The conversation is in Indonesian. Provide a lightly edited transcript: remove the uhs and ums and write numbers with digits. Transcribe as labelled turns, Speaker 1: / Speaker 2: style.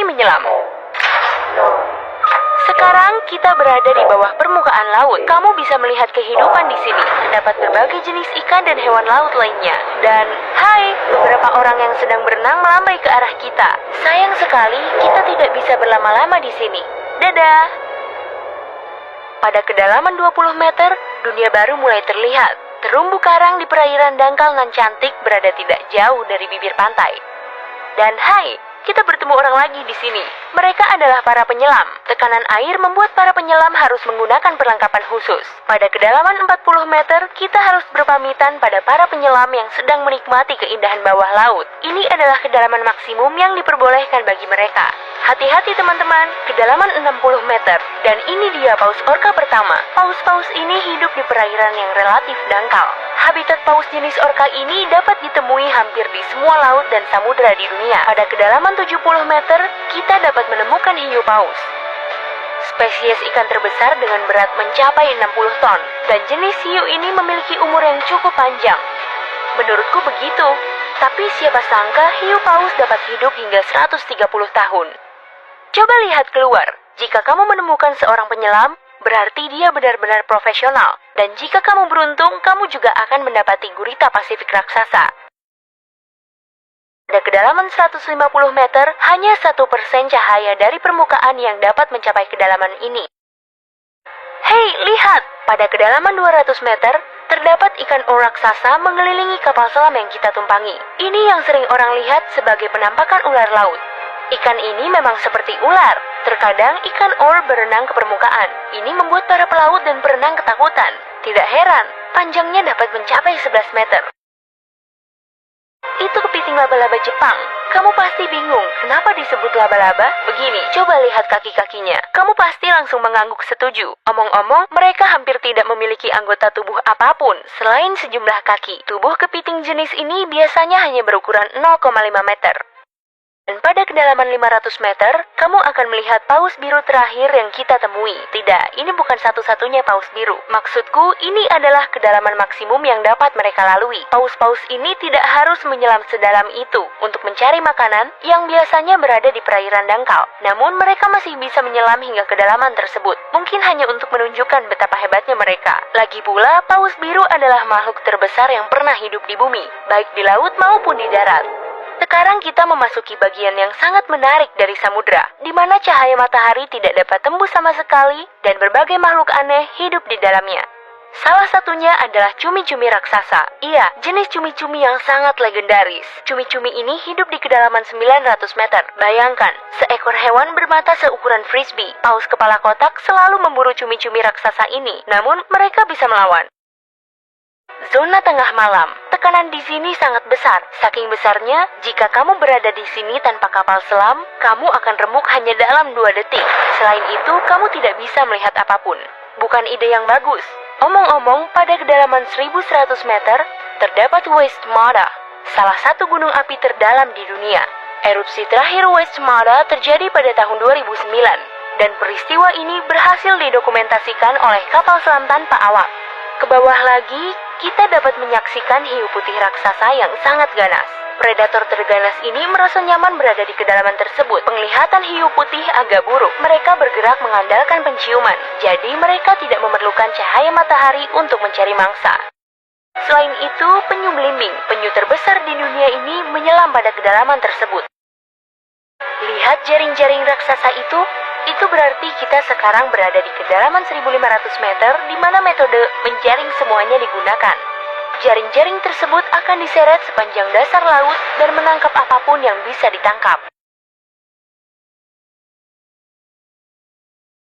Speaker 1: seperti menyelam. Sekarang kita berada di bawah permukaan laut. Kamu bisa melihat kehidupan di sini. Terdapat berbagai jenis ikan dan hewan laut lainnya. Dan, hai, beberapa orang yang sedang berenang melambai ke arah kita. Sayang sekali, kita tidak bisa berlama-lama di sini. Dadah! Pada kedalaman 20 meter, dunia baru mulai terlihat. Terumbu karang di perairan dangkal nan cantik berada tidak jauh dari bibir pantai. Dan hai, kita bertemu orang lagi di sini. Mereka adalah para penyelam. Tekanan air membuat para penyelam harus menggunakan perlengkapan khusus. Pada kedalaman 40 meter, kita harus berpamitan pada para penyelam yang sedang menikmati keindahan bawah laut. Ini adalah kedalaman maksimum yang diperbolehkan bagi mereka. Hati-hati teman-teman, kedalaman 60 meter. Dan ini dia paus orca pertama. Paus-paus ini hidup di perairan yang relatif dangkal. Habitat paus jenis orca ini dapat ditemui hampir di semua laut dan samudera di dunia. Pada kedalaman 70 meter, kita dapat menemukan hiu paus. Spesies ikan terbesar dengan berat mencapai 60 ton. Dan jenis hiu ini memiliki umur yang cukup panjang. Menurutku begitu. Tapi siapa sangka hiu paus dapat hidup hingga 130 tahun. Coba lihat keluar. Jika kamu menemukan seorang penyelam, berarti dia benar-benar profesional. Dan jika kamu beruntung, kamu juga akan mendapati gurita Pasifik raksasa. Pada kedalaman 150 meter, hanya 1% cahaya dari permukaan yang dapat mencapai kedalaman ini. Hei, lihat! Pada kedalaman 200 meter, terdapat ikan or raksasa mengelilingi kapal selam yang kita tumpangi. Ini yang sering orang lihat sebagai penampakan ular laut. Ikan ini memang seperti ular. Terkadang ikan or berenang ke permukaan. Ini membuat para pelaut dan perenang ketakutan. Tidak heran, panjangnya dapat mencapai 11 meter. Itu kepiting laba-laba Jepang. Kamu pasti bingung, kenapa disebut laba-laba? Begini, coba lihat kaki-kakinya. Kamu pasti langsung mengangguk setuju. Omong-omong, mereka hampir tidak memiliki anggota tubuh apapun selain sejumlah kaki. Tubuh kepiting jenis ini biasanya hanya berukuran 0,5 meter. Dan pada kedalaman 500 meter, kamu akan melihat paus biru terakhir yang kita temui. Tidak, ini bukan satu-satunya paus biru. Maksudku, ini adalah kedalaman maksimum yang dapat mereka lalui. Paus-paus ini tidak harus menyelam sedalam itu untuk mencari makanan yang biasanya berada di perairan dangkal. Namun, mereka masih bisa menyelam hingga kedalaman tersebut. Mungkin hanya untuk menunjukkan betapa hebatnya mereka. Lagi pula, paus biru adalah makhluk terbesar yang pernah hidup di bumi, baik di laut maupun di darat. Sekarang kita memasuki bagian yang sangat menarik dari samudra, di mana cahaya matahari tidak dapat tembus sama sekali dan berbagai makhluk aneh hidup di dalamnya. Salah satunya adalah cumi-cumi raksasa. Iya, jenis cumi-cumi yang sangat legendaris. Cumi-cumi ini hidup di kedalaman 900 meter. Bayangkan, seekor hewan bermata seukuran frisbee. Paus kepala kotak selalu memburu cumi-cumi raksasa ini, namun mereka bisa melawan. Zona tengah malam. Tekanan di sini sangat besar. Saking besarnya, jika kamu berada di sini tanpa kapal selam, kamu akan remuk hanya dalam 2 detik. Selain itu, kamu tidak bisa melihat apapun. Bukan ide yang bagus. Omong-omong, pada kedalaman 1100 meter, terdapat West Mada, salah satu gunung api terdalam di dunia. Erupsi terakhir West Mada terjadi pada tahun 2009, dan peristiwa ini berhasil didokumentasikan oleh kapal selam tanpa awak. Ke bawah lagi, kita dapat menyaksikan hiu putih raksasa yang sangat ganas. Predator terganas ini merasa nyaman berada di kedalaman tersebut. Penglihatan hiu putih agak buruk. Mereka bergerak mengandalkan penciuman. Jadi mereka tidak memerlukan cahaya matahari untuk mencari mangsa. Selain itu, penyu belimbing, penyu terbesar di dunia ini, menyelam pada kedalaman tersebut. Lihat jaring-jaring raksasa itu? Itu berarti kita sekarang berada di kedalaman 1500 meter, di mana metode menjaring semuanya digunakan. Jaring-jaring tersebut akan diseret sepanjang dasar laut dan menangkap apapun yang bisa ditangkap.